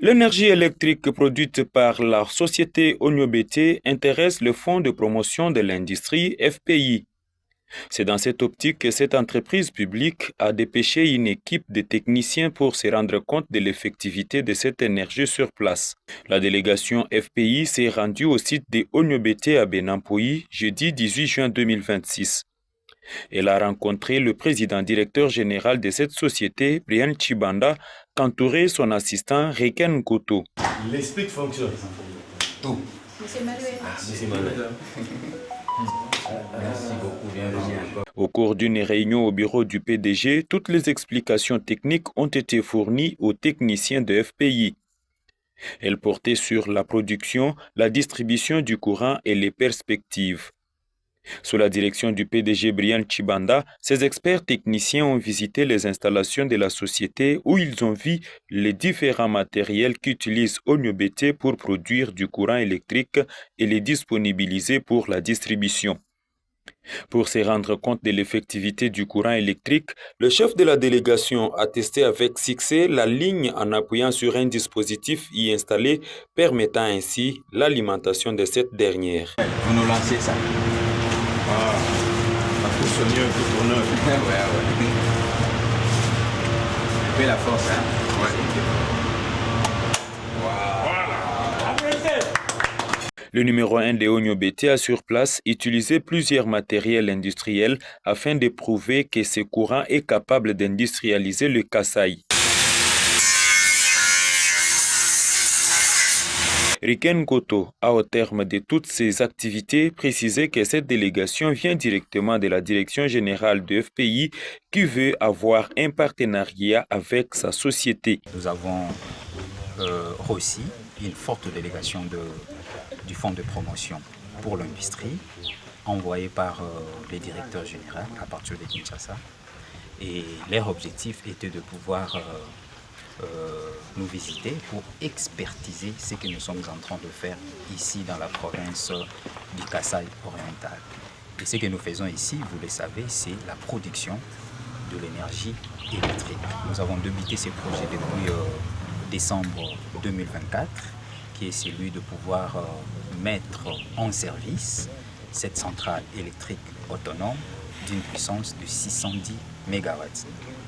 L'énergie électrique produite par la société Onyo-BT intéresse le Fonds de promotion de l'industrie FPI. C'est dans cette optique que cette entreprise publique a dépêché une équipe de techniciens pour se rendre compte de l'effectivité de cette énergie sur place. La délégation FPI s'est rendue au site de Onyo-BT à Benampoyi jeudi 18 juin 2026. Elle a rencontré le président directeur général de cette société, Brian Chibanda, qu'entourait son assistant Reken Koto. L'esprit fonctionne. Tout. Monsieur Manuel. Monsieur Manuel. Merci beaucoup, bienvenue. Au cours d'une réunion au bureau du PDG, toutes les explications techniques ont été fournies aux techniciens de FPI. Elles portaient sur la production, la distribution du courant et les perspectives. Sous la direction du PDG Brian Chibanda, ces experts techniciens ont visité les installations de la société où ils ont vu les différents matériels qu'utilise Onyo-BT pour produire du courant électrique et les disponibiliser pour la distribution. Pour se rendre compte de l'effectivité du courant électrique, le chef de la délégation a testé avec succès la ligne en appuyant sur un dispositif y installé, permettant ainsi l'alimentation de cette dernière. Vous nous lancez ça. Ah, ça pousse mieux que pour neuf. Ouais. Fais la force, hein? Ouais. Le numéro 1 de Onyo-BT a sur place utilisé plusieurs matériels industriels afin de prouver que ce courant est capable d'industrialiser le Kasaï. Reken Koto a, au terme de toutes ces activités, précisé que cette délégation vient directement de la direction générale de FPI qui veut avoir un partenariat avec sa société. Nous avons reçu une forte délégation du Fonds de promotion pour l'industrie, envoyée par le directeur général à partir de Kinshasa. Et leur objectif était de pouvoir nous visiter pour expertiser ce que nous sommes en train de faire ici dans la province du Kasaï oriental. Et ce que nous faisons ici, vous le savez, c'est la production de l'énergie électrique. Nous avons débuté ce projet depuis décembre 2024, qui est celui de pouvoir mettre en service cette centrale électrique autonome d'une puissance de 610 MW.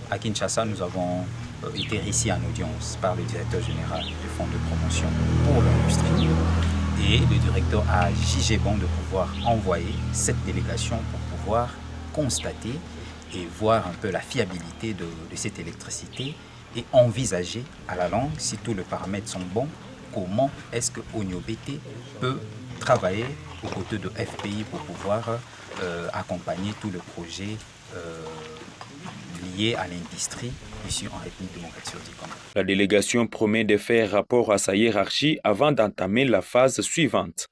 À Kinshasa, nous avons été reçus en audience par le directeur général du Fonds de promotion pour l'industrie et le directeur a jugé bon de pouvoir envoyer cette délégation pour pouvoir constater et voir un peu la fiabilité de cette électricité et envisager à la longue, si tous les paramètres sont bons, comment est-ce que Onyo-BT peut travailler aux côtés de FPI pour pouvoir accompagner tout le projet lié à l'industrie ici en République démocratique du Congo. La délégation promet de faire rapport à sa hiérarchie avant d'entamer la phase suivante.